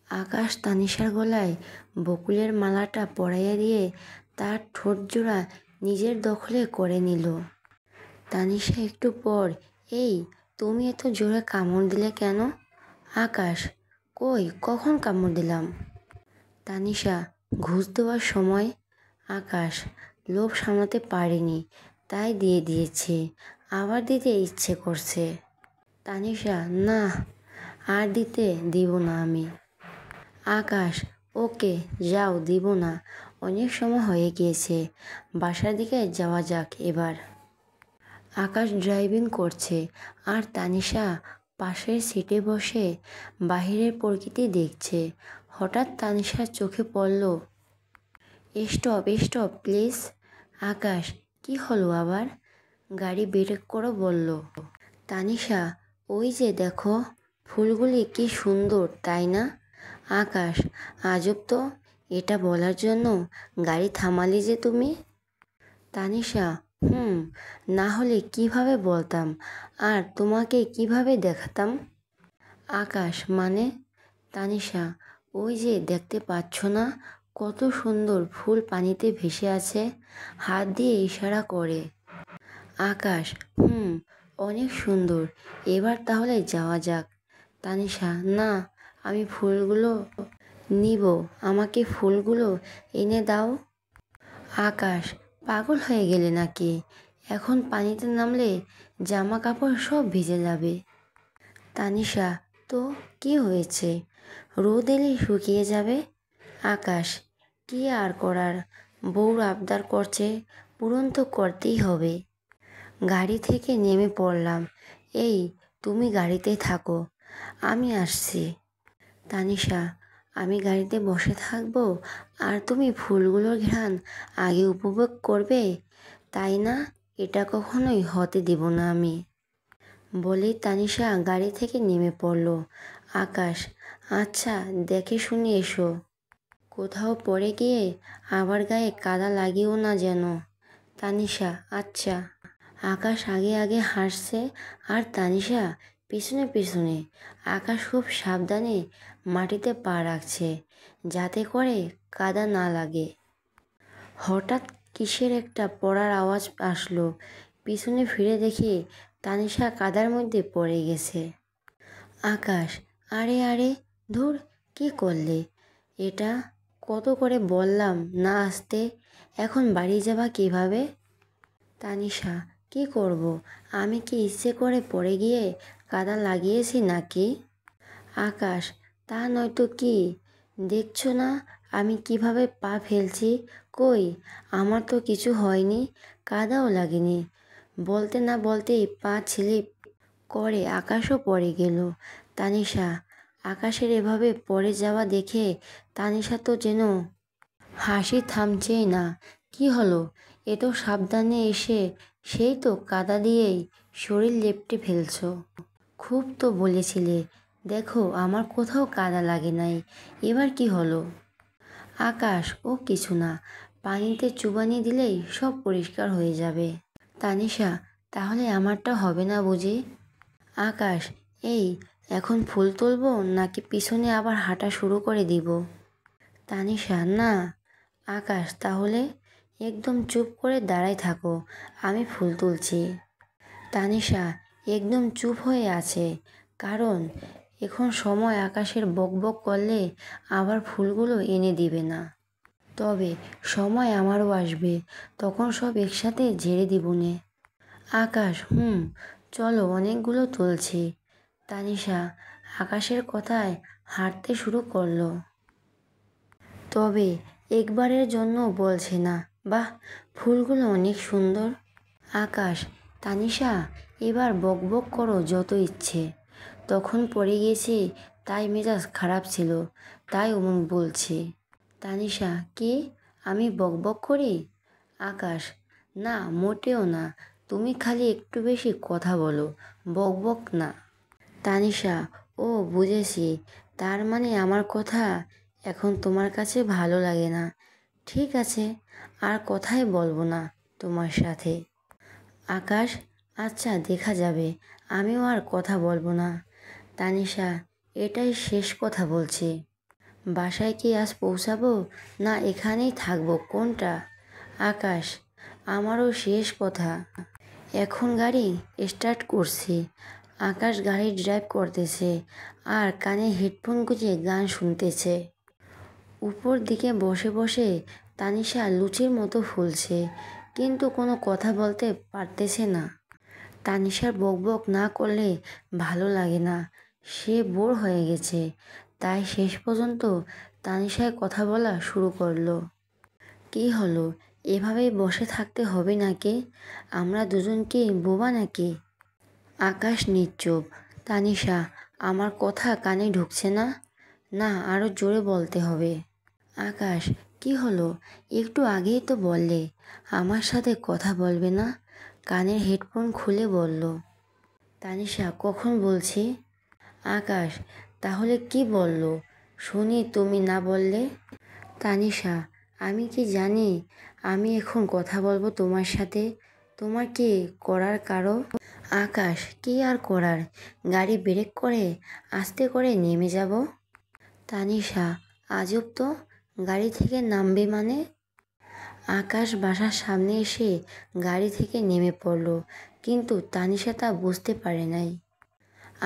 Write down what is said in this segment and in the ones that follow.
আকাশ তানিশার গলায় বকুলের মালাটা পরাইয়া দিয়ে তার ঠোঁট জোড়া নিজের দখলে করে নিল। তানিশা একটু পর, এই তুমি এত জোরে কামড় দিলে কেন? আকাশ, কই কখন কামড় দিলাম? তানিশা, ঘুষ দেওয়ার সময়। আকাশ, লোভ সামলাতে পারিনি তাই দিয়ে দিয়েছে, আবার দিতে ইচ্ছে করছে। তানিশা, না আর দিতে দিব না আমি। আকাশ, ওকে যাও, দিব না, অনেক সময় হয়ে গিয়েছে, বাসার দিকে যাওয়া যাক এবার। আকাশ ড্রাইভিং করছে আর তানিশা পাশের সিটে বসে বাহিরের প্রকৃতি দেখছে। হঠাৎ তানিশার চোখে পড়ল, স্টপ স্টপ প্লিজ। আকাশ, কি হলো আবার? গাড়ি ব্রেক করো বলল। তানিশা, ওই যে দেখো, ফুলগুলি কি সুন্দর তাই না? আকাশ, আজব তো, এটা বলার জন্য গাড়ি থামালি যে তুমি? তানিশা, না হলে কিভাবে বলতাম আর তোমাকে কিভাবে দেখাতাম? আকাশ, মানে? তানিশা, ওই যে দেখতে পাচ্ছ না, কত সুন্দর ফুল পানিতে ভেসে আছে, হাত দিয়ে ইশারা করে। আকাশ, অনেক সুন্দর, এবার তাহলে যাওয়া যাক। তানিশা, না, আমি ফুলগুলো নিব, আমাকে ফুলগুলো এনে দাও। আকাশ, পাগল হয়ে গেলে নাকি? এখন পানিতে নামলে জামা কাপড় সব ভিজে যাবে। তানিশা, তো কি হয়েছে, রোদ এলে শুকিয়ে যাবে। আকাশ, কি আর করার, বউর আবদার করছে, পূরণ তো করতেই হবে। গাড়ি থেকে নেমে পড়লাম, এই তুমি গাড়িতে থাকো, আমি আসছি। তানিশা, আমি গাড়িতে বসে থাকবো আর তুমি ফুলগুলোর ঘ্রাণ আগে উপভোগ করবে, তাই না? এটা কখনোই হতে দেব না আমি। বলেই তানিশা গাড়ি থেকে নেমে পড়ল। আকাশ, আচ্ছা দেখে শুনে এসো, কোথাও পড়ে গিয়ে আবার গায়ে কাদা লাগিও না যেন। তানিশা, আচ্ছা। আকাশ আগে আগে হাসছে আর তানিশা পিছনে পিছনে। আকাশ খুব সাবধানে মাটিতে পা রাখছে যাতে করে কাদা না লাগে। হঠাৎ কিসের একটা পড়ার আওয়াজ আসলো, পিছনে ফিরে দেখি তানিশা কাদার মধ্যে পড়ে গেছে। আকাশ, আরে আরে, ধুর, কি করলে এটা? কত করে বললাম না আসতে, এখন বাড়ি যাবা কিভাবে? তানিশা, কি করব, আমি কি ইচ্ছে করে পড়ে গিয়ে কাদা লাগিয়েছি নাকি? আকাশ, তা নয়তো কি, দেখছো না আমি কিভাবে পা ফেলছি, কই আমার তো কিছু হয়নি, কাদাও লাগেনি। বলতে না বলতেই পা স্লিপ করে আকাশও পড়ে গেল। তানিশা, আকাশের এভাবে পড়ে যাওয়া দেখে তানিশা তো যেন হাসি থামছেই না। কি হলো, এত সাবধানে এসে সেই তো কাদা দিয়েই শরীর লেপ্টে ফেলছো। খুব তো বলেছিলে, দেখো আমার কোথাও কাদা লাগে নাই, এবার কি হলো? আকাশ, ও কিছু না, পানিতে চুবানি দিলেই সব পরিষ্কার হয়ে যাবে। তানিশা, তাহলে আমারটা হবে না বুঝি? আকাশ, এই এখন ফুল তুলবো নাকি পিছনে আবার হাঁটা শুরু করে দিব? তানিশা, না। আকাশ, তাহলে একদম চুপ করে দাঁড়ায় থাকো, আমি ফুল তুলছি। তানিশা একদম চুপ হয়ে আছে, কারণ এখন সময় আকাশের বকবক করলে আবার ফুলগুলো এনে দিবে না। তবে সময় আমারও আসবে, তখন সব একসাথে ঝেড়ে দিবনে। আকাশ, চলো অনেকগুলো তুলছি। তানিশা আকাশের কথায় হাঁটতে শুরু করলো, তবে একবারের জন্য বলছে না, বাহ, ফুলগুলো অনেক সুন্দর। আকাশ, তানিশা এবার বকবক করো যত ইচ্ছে, তখন পড়ে গেছি তাই মেজাজ খারাপ ছিল, তাই অমন বলছি। তানিশা, কি আমি বকবক করি? আকাশ, না মোটেও না, তুমি খালি একটু বেশি কথা বলো, বকবক না। তানিশা, ও বুঝেছি, তার মানে আমার কথা এখন তোমার কাছে ভালো লাগে না, ঠিক আছে, আর কথাই বলবো না তোমার সাথে। আকাশ, আচ্ছা দেখা যাবে, আমিও আর কথা বলবো না। তানিশা, এটাই শেষ কথা বলছি। বাসায় কি আজ পৌঁছাবো না এখানেই থাকবো, কোনটা? আকাশ: আমারও শেষ কথা। এখন গাড়ি স্টার্ট করছি। আকাশ গাড়ি ড্রাইভ করতেছে আর কানে হেডফোন গুঁজে গান শুনতেছে। উপর দিকে বসে বসে তানিশা লুচির মতো ফুলছে, কিন্তু কোনো কথা বলতে পারতেছে না। তানিশার বকবক না করলে ভালো লাগে না, সে বোর হয়ে গেছে। তাই শেষ পর্যন্ত তানিশায় কথা বলা শুরু করলো। কি হলো, এভাবেই বসে থাকতে হবে নাকি? আমরা দুজন কি বোবা নাকি? আকাশ নিশ্চুপ। তানিশা: আমার কথা কানে ঢুকছে না? না, আরও জোরে বলতে হবে। আকাশ: কি হলো, একটু আগেই তো বললে আমার সাথে কথা বলবে না। কানের হেডফোন খুলে বলল। তানিশা: কখন বলছি? আকাশ: তাহলে কি বলল শুনি, তুমি না বললে? তানিশা: আমি কি জানি আমি এখন কথা বলবো তোমার সাথে? তোমার কি করার কারো? আকাশ: কি আর করার, গাড়ি ব্রেক করে আস্তে করে নেমে যাব। তানিশা: আজব তো, গাড়ি থেকে নামবে মানে? আকাশ বাসার সামনে এসে গাড়ি থেকে নেমে পড়ল, কিন্তু তানিশা তা বুঝতে পারে নাই।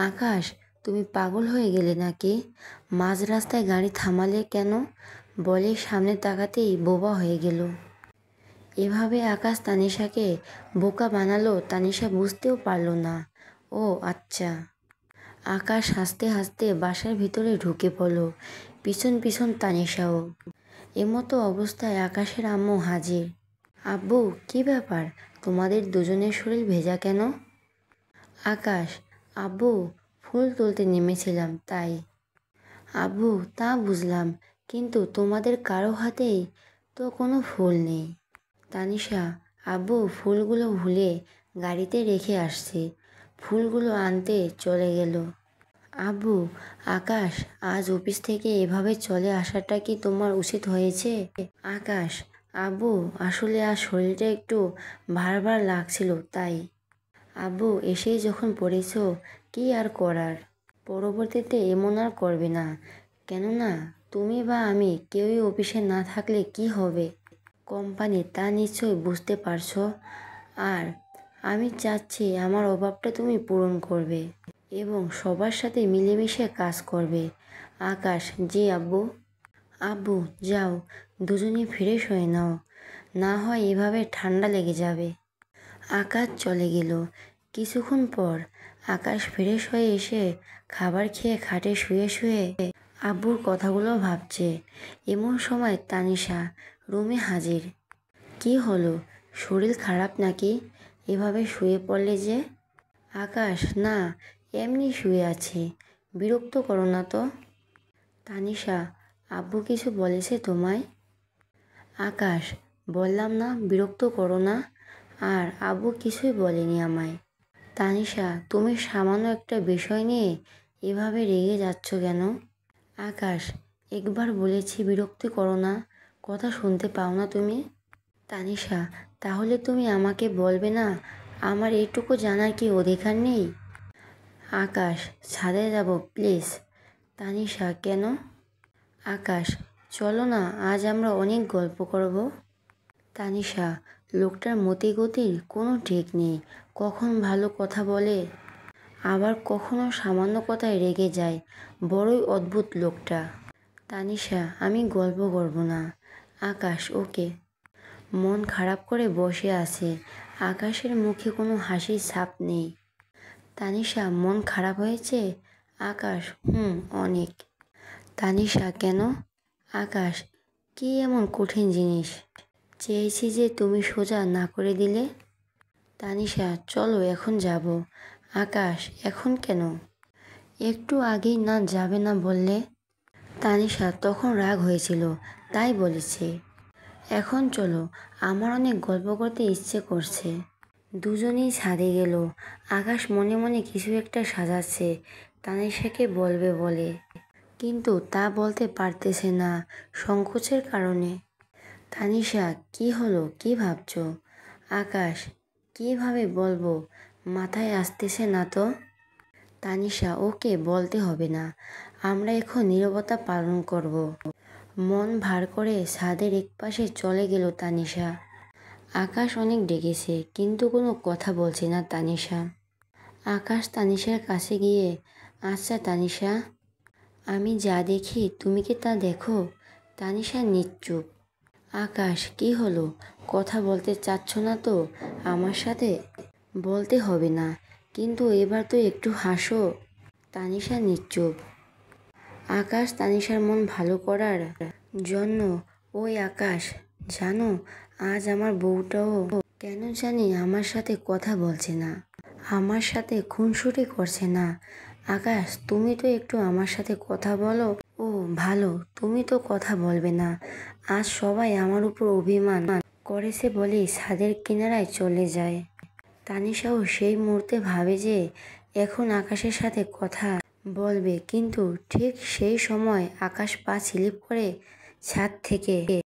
আকাশ: তুমি পাগল হয়ে গেলে নাকি? মাঝ রাস্তায় গাড়ি থামালে কেন? বলে সামনে তাকাতেই বোবা হয়ে গেল। এভাবে আকাশ তানিশাকে বোকা বানালো, তানিশা বুঝতেও পারল না। ও আচ্ছা। আকাশ হাসতে হাসতে বাসার ভিতরে ঢুকে পড়ল, পিছন পিছন তানিশাও। এমতো অবস্থায় আকাশের আম্মু হাজির। আব্বু, কি ব্যাপার, তোমাদের দুজনের শরীর ভেজা কেন? আকাশ: আব্বু, ফুল তুলতে নেমেছিলাম তাই। আব্বু: তা বুঝলাম, কিন্তু তোমাদের কারো হাতেই তো কোনো ফুল নেই। তানিশা: আব্বু, ফুলগুলো ভুলে গাড়িতে রেখে আসছি, ফুলগুলো আনতে চলে গেল। আব্বু: আকাশ, আজ অফিস থেকে এভাবে চলে আসাটা কি তোমার উচিত হয়েছে? আকাশ: আব্বু, আসলে আজ শরীরটা একটু ভার ভার লাগছিল তাই। আব্বু, এসেই যখন পড়েছ, কি আর করার, পরবর্তীতে এমন আর করবে না। কেননা তুমি বা আমি কেউই অফিসে না থাকলে কি হবে, কোম্পানি তা নিশ্চয়ই বুঝতে পারছো। আর আমি চাচ্ছি আমার অভাবটা তুমি পূরণ করবে এবং সবার সাথে মিলেমিশে কাজ করবে। আকাশ: জি আব্বু। আব্বু, যাও, দুজনে ফ্রেশ হয়ে নাও, না হয় এভাবে ঠান্ডা লেগে যাবে। আকাশ চলে গেল। কিছুক্ষণ পর আকাশ ফ্রেশ হয়ে এসে খাবার খেয়ে খাটে শুয়ে শুয়ে আব্বুর কথাগুলো ভাবছে। এমন সময় তানিশা রুমে হাজির। কি হলো, শরীর খারাপ নাকি, এভাবে শুয়ে পড়লে যে? আকাশ: না, এমনি শুয়ে আছি, বিরক্ত করো না তো। তানিশা: আব্বু কিছু বলেছে তোমায়? আকাশ: বললাম না বিরক্ত করো না, আর আব্বু কিছুই বলেনি আমায়। তানিশা: তুমি সামান্য একটা বিষয় নিয়ে এভাবে রেগে যাচ্ছ কেন? আকাশ: একবার বলেছি বিরক্তি করো না, কথা শুনতে পাও না তুমি? তানিশা: তাহলে তুমি আমাকে বলবে না আমার এটুকু জানার কি অধিকার নেই? আকাশ: ছাদে যাব প্লিজ। তানিশা: কেন? আকাশ: চলো না, আজ আমরা অনেক গল্প করব। তানিশা: লোকটার মতি গতির কোনো ঠিক নেই, কখন ভালো কথা বলে আবার কখনো সামান্য কথায় রেগে যায়, বড়ই অদ্ভুত লোকটা। তানিশা: আমি গল্প করব না। আকাশ: ওকে। মন খারাপ করে বসে আছে, আকাশের মুখে কোনো হাসির ছাপ নেই। তানিশা: মন খারাপ হয়েছে? আকাশ: অনেক। তানিশা: কেন? আকাশ: কি এমন কঠিন জিনিস চেয়েছি যে তুমি সোজা না করে দিলে? তানিশা: চলো এখন যাব। আকাশ: এখন কেন? একটু আগেই না যাবে না বললে? তানিশা তখন রাগ হয়েছিল, তাই বলেছি। এখন চলো, আমার অনেক গল্প করতে ইচ্ছে করছে। দুজনেই ছাদে গেল। আকাশ মনে মনে কিছু একটা সাজাচ্ছে তানিশাকে বলবে বলে, কিন্তু তা বলতে পারতেছে না সংকোচের কারণে। তানিশা: কি হলো, কি ভাবছো? আকাশ: কিভাবে বলবো, মাথায় আসতেছে না তো। তানিশা: ওকে, বলতে হবে না। আমরা এখন নীরবতা পালন করব। মন ভার করে ছাদের একপাশে চলে গেল তানিশা। আকাশ অনেক ডেকেছে কিন্তু কোনো কথা বলছে না তানিশা। আকাশ তানিশার কাছে গিয়ে, আচ্ছা তানিশা, আমি যা দেখি তুমি কি তা দেখো? তানিশা নিশ্চুপ। আকাশ, কি হলো? কথা বলতে চাচ্ছ না তো আমার সাথে? বলতে হবে না, কিন্তু এবার তো একটু হাসো। তানিশা নিশ্চুপ। আকাশ তানিশার মন ভালো করার জন্য, ওই আকাশ, জানো আজ আমার বউটাও কেন জানি আমার সাথে কথা বলছে না, আমার সাথে খুনসুটি করছে না। আকাশ, তুমি তো একটু আমার সাথে কথা বলো। ও ভালো, তুমি তো কথা বলবে না। আজ সবাই আমার উপর অভিমান করেছে বলেই ছাদের কিনারায় চলে যায়। তানিশাও সেই মুহূর্তে ভাবে যে এখন আকাশের সাথে কথা বলবে, কিন্তু ঠিক সেই সময় আকাশ পা স্লিপ করে ছাদ থেকে